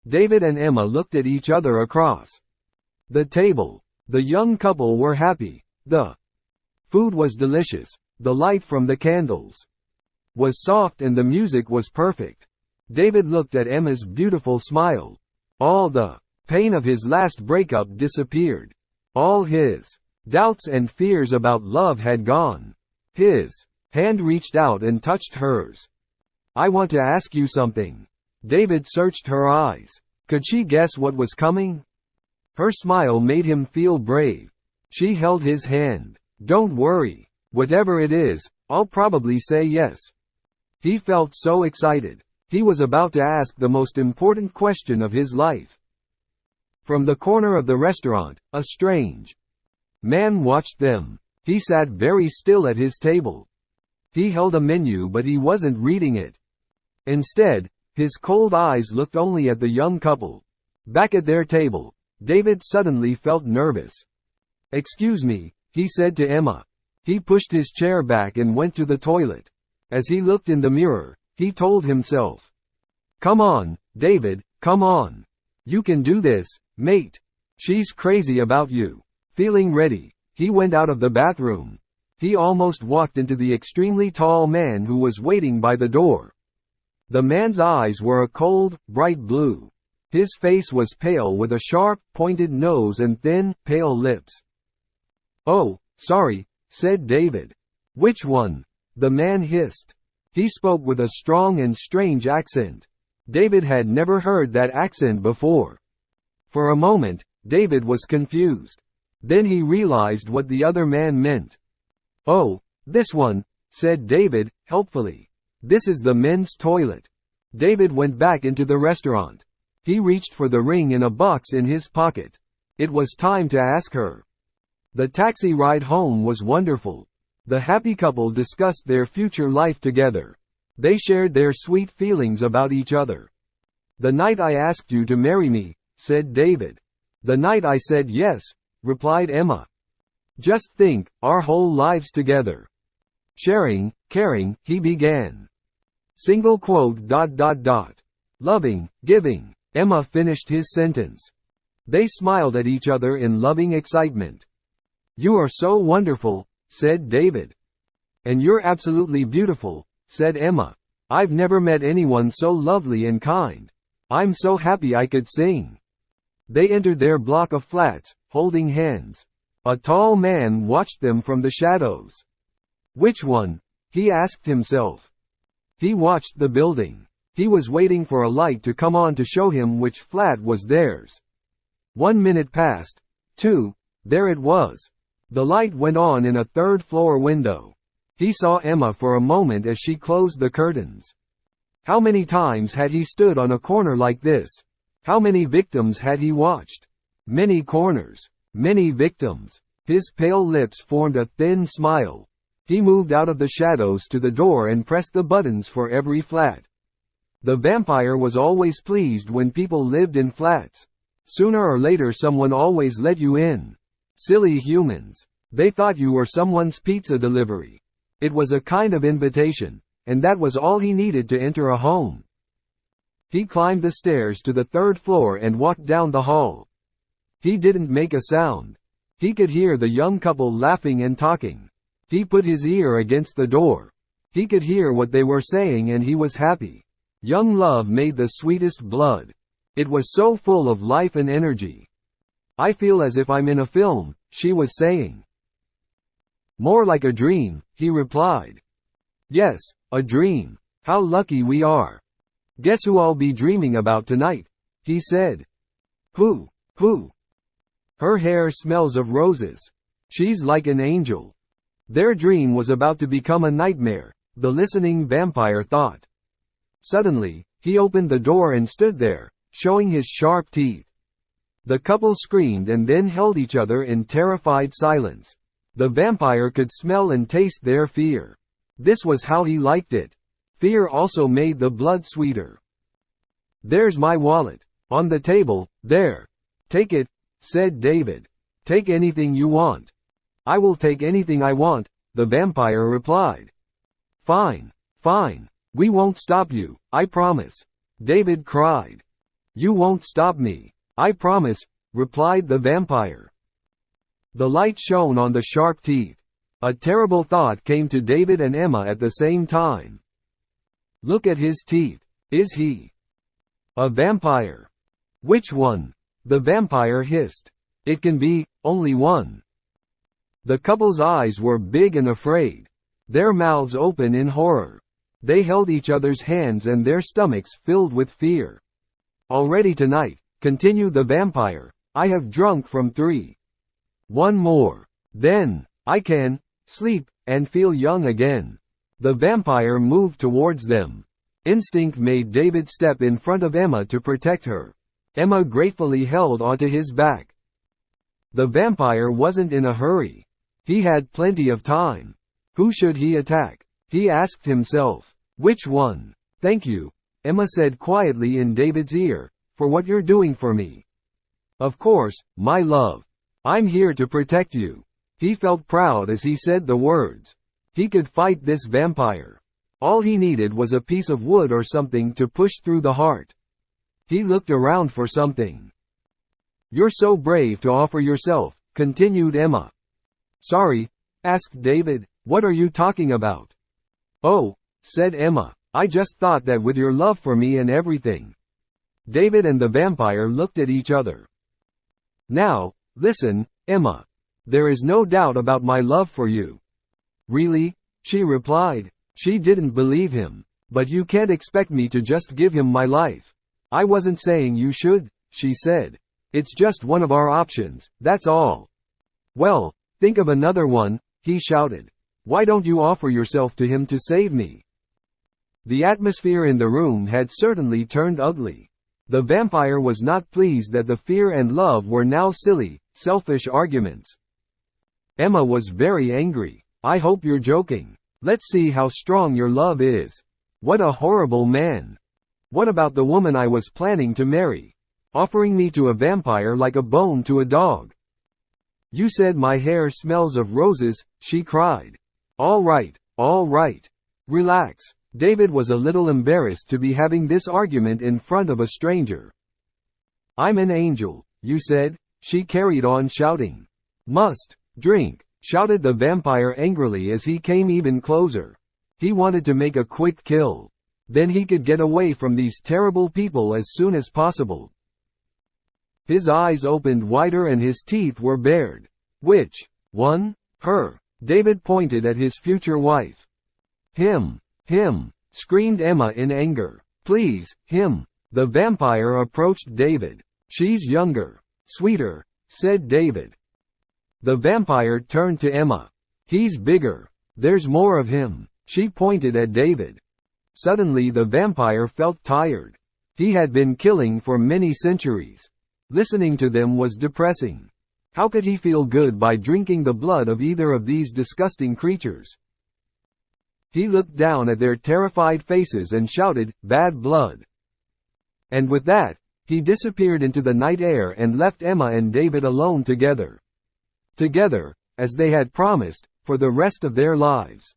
David and Emma looked at each other across the table. The young couple were happy. The food was delicious. The light from the candles was soft and the music was perfect. David looked at Emma's beautiful smile. All the pain of his last breakup disappeared. All his doubts and fears about love had gone. His hand reached out and touched hers. "I want to ask you something." David searched her eyes. Could she guess what was coming? Her smile made him feel brave. She held his hand. "Don't worry. Whatever it is, I'll probably say yes." He felt so excited. He was about to ask the most important question of his life. From the corner of the restaurant, a strange man watched them. He sat very still at his table. He held a menu but he wasn't reading it. Instead, his cold eyes looked only at the young couple. Back at their table, David suddenly felt nervous. "Excuse me," he said to Emma. He pushed his chair back and went to the toilet. As he looked in the mirror, he told himself, "Come on, David, come on. You can do this, mate. She's crazy about you." Feeling ready, he went out of the bathroom. He almost walked into the extremely tall man who was waiting by the door. The man's eyes were a cold, bright blue. His face was pale with a sharp, pointed nose and thin, pale lips. "Oh, sorry," said David. "Which one?" the man hissed. He spoke with a strong and strange accent. David had never heard that accent before. For a moment, David was confused. Then he realized what the other man meant. "Oh, this one," said David, helpfully. "This is the men's toilet." David went back into the restaurant. He reached for the ring in a box in his pocket. It was time to ask her. The taxi ride home was wonderful. The happy couple discussed their future life together. They shared their sweet feelings about each other. "The night I asked you to marry me," said David. "The night I said yes," replied Emma. "Just think, our whole lives together. Sharing, caring," he began. Single quote. "Loving, giving." Emma finished his sentence. They smiled at each other in loving excitement. "You are so wonderful," said David. "And you're absolutely beautiful," said Emma. "I've never met anyone so lovely and kind. I'm so happy I could sing." They entered their block of flats, holding hands. A tall man watched them from the shadows. "Which one?" he asked himself. He watched the building. He was waiting for a light to come on to show him which flat was theirs. 1 minute passed. 2. There it was. The light went on in a third-floor window. He saw Emma for a moment as she closed the curtains. How many times had he stood on a corner like this? How many victims had he watched? Many corners. Many victims. His pale lips formed a thin smile. He moved out of the shadows to the door and pressed the buttons for every flat. The vampire was always pleased when people lived in flats. Sooner or later someone always let you in. Silly humans. They thought you were someone's pizza delivery. It was a kind of invitation, and that was all he needed to enter a home. He climbed the stairs to the 3rd floor and walked down the hall. He didn't make a sound. He could hear the young couple laughing and talking. He put his ear against the door. He could hear what they were saying and he was happy. Young love made the sweetest blood. It was so full of life and energy. "I feel as if I'm in a film," she was saying. "More like a dream," he replied. "Yes, a dream. How lucky we are. Guess who I'll be dreaming about tonight?" he said. Who? Her hair smells of roses. She's like an angel." Their dream was about to become a nightmare, the listening vampire thought. Suddenly, he opened the door and stood there, showing his sharp teeth. The couple screamed and then held each other in terrified silence. The vampire could smell and taste their fear. This was how he liked it. Fear also made the blood sweeter. "There's my wallet. On the table, there. Take it," said David. "Take anything you want." "I will take anything I want," the vampire replied. Fine. We won't stop you, I promise," David cried. You won't stop me. I promise, replied the vampire. The light shone on the sharp teeth. A terrible thought came to David and Emma at the same time. Look at his teeth. Is he a vampire? Which one? The vampire hissed. It can be only one. The couple's eyes were big and afraid. Their mouths open in horror. They held each other's hands and their stomachs filled with fear. Already tonight, continued the vampire, I have drunk from 3. One more. Then, I can sleep and feel young again. The vampire moved towards them. Instinct made David step in front of Emma to protect her. Emma gratefully held onto his back. The vampire wasn't in a hurry. He had plenty of time. Who should he attack? He asked himself. Which one? Thank you, Emma said quietly in David's ear, for what you're doing for me. Of course, my love. I'm here to protect you. He felt proud as he said the words. He could fight this vampire. All he needed was a piece of wood or something to push through the heart. He looked around for something. You're so brave to offer yourself, continued Emma. Sorry, asked David, what are you talking about? Oh, said Emma, I just thought that with your love for me and everything. David and the vampire looked at each other. Now, listen, Emma. There is no doubt about my love for you. Really? She replied. She didn't believe him. But you can't expect me to just give him my life. I wasn't saying you should, she said. It's just one of our options, that's all. Well, think of another one, he shouted. Why don't you offer yourself to him to save me? The atmosphere in the room had certainly turned ugly. The vampire was not pleased that the fear and love were now silly, selfish arguments. Emma was very angry. I hope you're joking. Let's see how strong your love is. What a horrible man. What about the woman I was planning to marry? Offering me to a vampire like a bone to a dog. You said my hair smells of roses, she cried. All right. Relax. David was a little embarrassed to be having this argument in front of a stranger. I'm an angel, you said, she carried on shouting. Must drink, shouted the vampire angrily as he came even closer. He wanted to make a quick kill. Then he could get away from these terrible people as soon as possible. His eyes opened wider and his teeth were bared. Which one? Her. David pointed at his future wife. Him, screamed Emma in anger. Please, him. The vampire approached David. She's younger, sweeter, said David. The vampire turned to Emma. He's bigger. There's more of him. She pointed at David. Suddenly the vampire felt tired. He had been killing for many centuries. Listening to them was depressing. How could he feel good by drinking the blood of either of these disgusting creatures? He looked down at their terrified faces and shouted, "Bad blood!" And with that, he disappeared into the night air and left Emma and David alone together. Together, as they had promised, for the rest of their lives.